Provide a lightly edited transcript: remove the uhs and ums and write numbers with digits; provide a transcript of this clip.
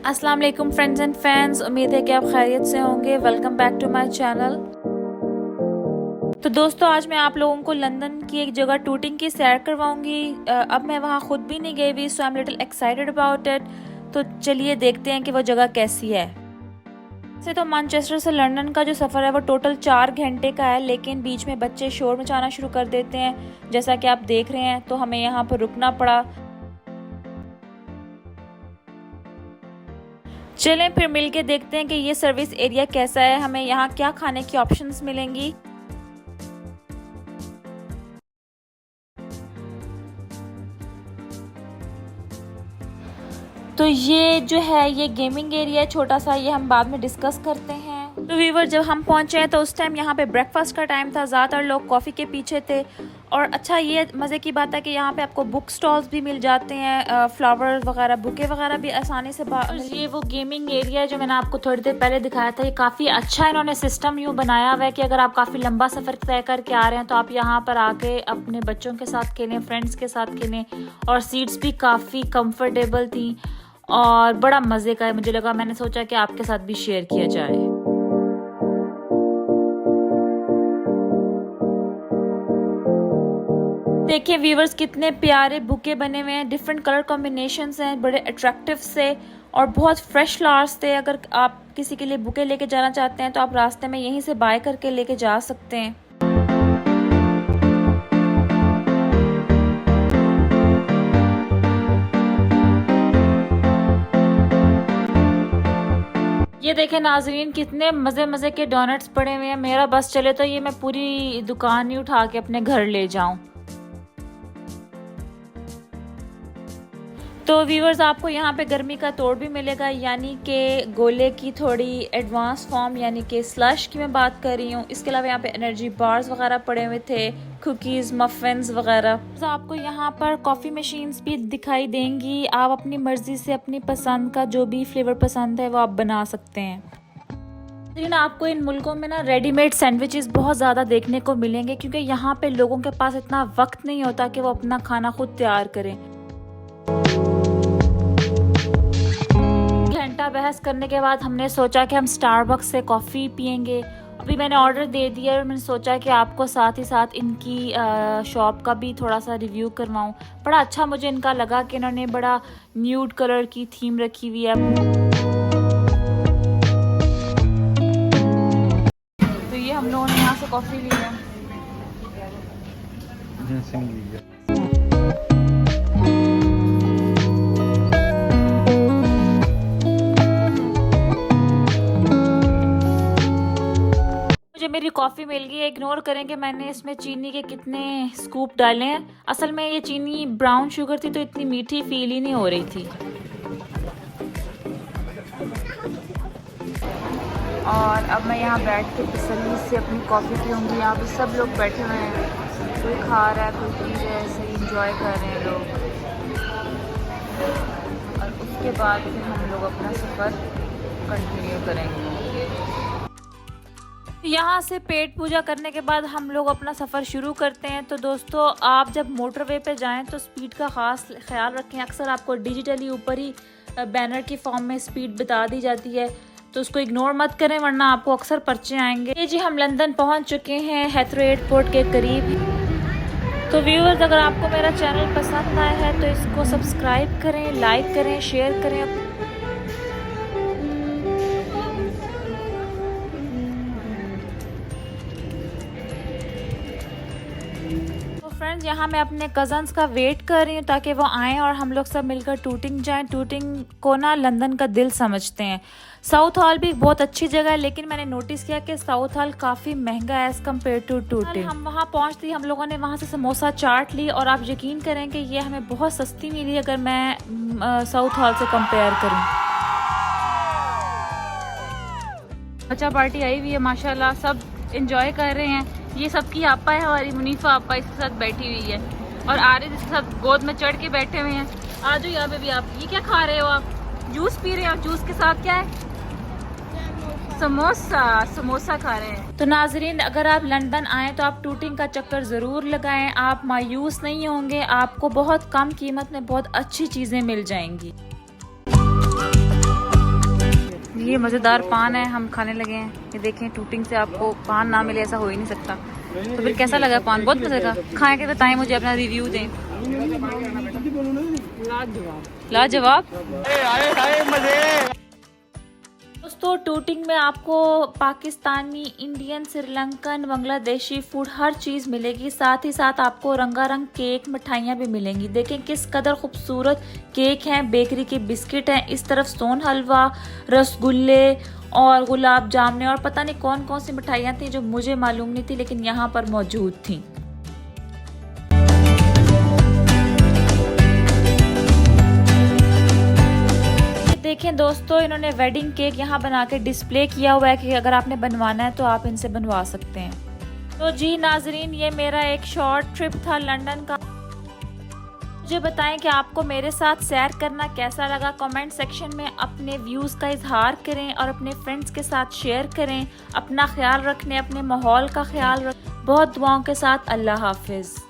अस्सलाम वालेकुम friends and fans, उम्मीद है कि आप खैरियत से होंगे। Welcome back to my channel. तो दोस्तों, आज मैं आप लोगों को लंदन की एक जगह टूटिंग की सैर करवाऊंगी। अब मैं वहाँ खुद भी नहीं गई हुई, so I am little excited about it. तो चलिए देखते हैं कि वो जगह कैसी है। वैसे तो मैनचेस्टर से लंदन का जो सफ़र है वो टोटल 4 घंटे का है, लेकिन बीच में बच्चे शोर मचाना शुरू कर देते हैं जैसा कि आप देख रहे हैं, तो हमें यहाँ पर रुकना पड़ा। चलें फिर मिलके देखते हैं कि ये सर्विस एरिया कैसा है, हमें यहाँ क्या खाने की ऑप्शंस मिलेंगी। तो ये जो है ये गेमिंग एरिया है छोटा सा, ये हम बाद में डिस्कस करते हैं। तो व्यूवर, जब हम पहुंचे हैं तो उस टाइम यहाँ पे ब्रेकफास्ट का टाइम था, ज़्यादातर लोग कॉफ़ी के पीछे थे। और अच्छा, ये मज़े की बात है कि यहाँ पे आपको बुक स्टॉल्स भी मिल जाते हैं, फ्लावर वगैरह, बुके वगैरह भी आसानी से। और ये वो गेमिंग एरिया है जो मैंने आपको थोड़ी देर पहले दिखाया था। ये काफ़ी अच्छा इन्होंने सिस्टम यूँ बनाया हुआ है कि अगर आप काफ़ी लंबा सफ़र तय करके आ रहे हैं तो आप यहाँ पर आके अपने बच्चों के साथ खेलें, फ्रेंड्स के साथ खेलें। और सीट्स भी काफ़ी कंफर्टेबल थी और बड़ा मज़े का है। मुझे लगा, मैंने सोचा कि आपके साथ भी शेयर किया जाए। देखिए व्यूवर्स, कितने प्यारे बुके बने हुए हैं, डिफरेंट कलर कॉम्बिनेशंस हैं, बड़े अट्रैक्टिव से और बहुत फ्रेश फ्लावर्स थे। अगर आप किसी के लिए बुके लेके जाना चाहते हैं तो आप रास्ते में यहीं से बाय करके लेके जा सकते हैं। ये देखें नाजरीन, कितने मज़े मज़े के डोनट्स पड़े हुए हैं। मेरा बस चले तो ये मैं पूरी दुकान ही उठा के अपने घर ले जाऊं। तो व्यूवर्स, आपको यहाँ पे गर्मी का तोड़ भी मिलेगा, यानी कि गोले की थोड़ी एडवांस फॉर्म, यानी कि स्लश की मैं बात कर रही हूँ। इसके अलावा यहाँ पे एनर्जी बार्स वगैरह पड़े हुए थे, कुकीज़, मफ़िन्स वगैरह। तो आपको यहाँ पर कॉफ़ी मशीन्स भी दिखाई देंगी। आप अपनी मर्ज़ी से अपनी पसंद का जो भी फ्लेवर पसंद है वो आप बना सकते हैं। लेकिन आपको इन मुल्कों में ना रेडीमेड सैंडविचेस बहुत ज़्यादा देखने को मिलेंगे, क्योंकि यहाँ पे लोगों के पास इतना वक्त नहीं होता कि वो अपना खाना खुद तैयार करें। घंटा बहस करने के बाद हमने सोचा कि हम स्टारबक्स से कॉफ़ी पियेंगे। अभी मैंने ऑर्डर दे दिया और मैंने सोचा कि आपको साथ ही साथ इनकी शॉप का भी थोड़ा सा रिव्यू करवाऊँ। बड़ा अच्छा मुझे इनका लगा कि इन्होंने बड़ा न्यूड कलर की थीम रखी हुई है। तो ये हम लोगों ने यहाँ से कॉफ़ी ली है। मेरी कॉफ़ी मिल गई है। इग्नोर करें कि मैंने इसमें चीनी के कितने स्कूप डाले हैं। असल में ये चीनी ब्राउन शुगर थी तो इतनी मीठी फील ही नहीं हो रही थी। और अब मैं यहाँ बैठ के तसल्ली से अपनी कॉफ़ी पीऊँगी। यहाँ पे सब लोग बैठे हुए हैं, कोई खा रहा है, कोई पी रहा है, ऐसे ही इंजॉय कर रहे हैं लोग। और उसके बाद फिर हम लोग अपना सफ़र कंटिन्यू करेंगे। यहाँ से पेट पूजा करने के बाद हम लोग अपना सफ़र शुरू करते हैं। तो दोस्तों, आप जब मोटरवे पे जाएं तो स्पीड का ख़ास ख्याल रखें। अक्सर आपको डिजिटली ऊपर ही बैनर की फॉर्म में स्पीड बता दी जाती है, तो उसको इग्नोर मत करें वरना आपको अक्सर पर्चे आएंगे। ये जी, हम लंदन पहुँच चुके हैं, हेथरो एयरपोर्ट के करीब। तो व्यूअर्स, अगर आपको मेरा चैनल पसंद आया है तो इसको सब्सक्राइब करें, लाइक करें, शेयर करें। फ्रेंड्स, यहाँ मैं अपने कज़न्स का वेट कर रही हूँ ताकि वो आएँ और हम लोग सब मिलकर टूटिंग जाएं। टूटिंग को ना लंदन का दिल समझते हैं। साउथ हॉल भी बहुत अच्छी जगह है, लेकिन मैंने नोटिस किया कि साउथ हॉल काफ़ी महंगा है एज़ कम्पेयर टू टूटिंग। हम वहाँ पहुँचते ही हम लोगों ने वहाँ से समोसा चाट ली और आप यकीन करें कि ये हमें बहुत सस्ती मिली अगर मैं साउथ हॉल से कंपेयर करूँ। बच्चा पार्टी आई हुई है, माशाल्लाह सब इंजॉय कर रहे हैं। ये सबकी आपा है, हमारी मुनीफा आपा इसके साथ बैठी हुई है और आरिफ इसके साथ गोद में चढ़ के बैठे हुए हैं। आ जाओ यहाँ पे भी। आप ये क्या खा रहे हो? आप जूस पी रहे हो? जूस के साथ क्या है? समोसा खा रहे हैं। तो नाजरीन, अगर आप लंदन आएँ तो आप टूटिंग का चक्कर ज़रूर लगाएं। आप मायूस नहीं होंगे, आपको बहुत कम कीमत में बहुत अच्छी चीज़ें मिल जाएंगी। ये मज़ेदार पान है, हम खाने लगे हैं। ये देखें, टूटिंग से आपको पान ना मिले ऐसा हो ही नहीं सकता। तो फिर कैसा लगा पान? बहुत मज़े का। खाए के बताएं, मुझे अपना रिव्यू दें। लाजवाब। दोस्तों टूटिंग में आपको पाकिस्तानी, इंडियन, श्रीलंकन, बांग्लादेशी फूड हर चीज़ मिलेगी। साथ ही साथ आपको रंगारंग केक, मिठाइयाँ भी मिलेंगी। देखें किस कदर खूबसूरत केक हैं, बेकरी के बिस्किट हैं, इस तरफ सोन हलवा, रसगुल्ले और गुलाब जामुन और पता नहीं कौन कौन सी मिठाइयाँ थी जो मुझे मालूम नहीं थी लेकिन यहाँ पर मौजूद थी। देखें दोस्तों, इन्होंने वेडिंग केक यहाँ बना के डिस्प्ले किया हुआ है कि अगर आपने बनवाना है तो आप इनसे बनवा सकते हैं। तो जी नाजरीन, ये मेरा एक शॉर्ट ट्रिप था लंदन का। मुझे बताएं कि आपको मेरे साथ सैर करना कैसा लगा। कमेंट सेक्शन में अपने व्यूज़ का इजहार करें और अपने फ्रेंड्स के साथ शेयर करें। अपना ख्याल रखने, अपने माहौल का ख्याल रखें। बहुत दुआओं के साथ, अल्लाह हाफिज़।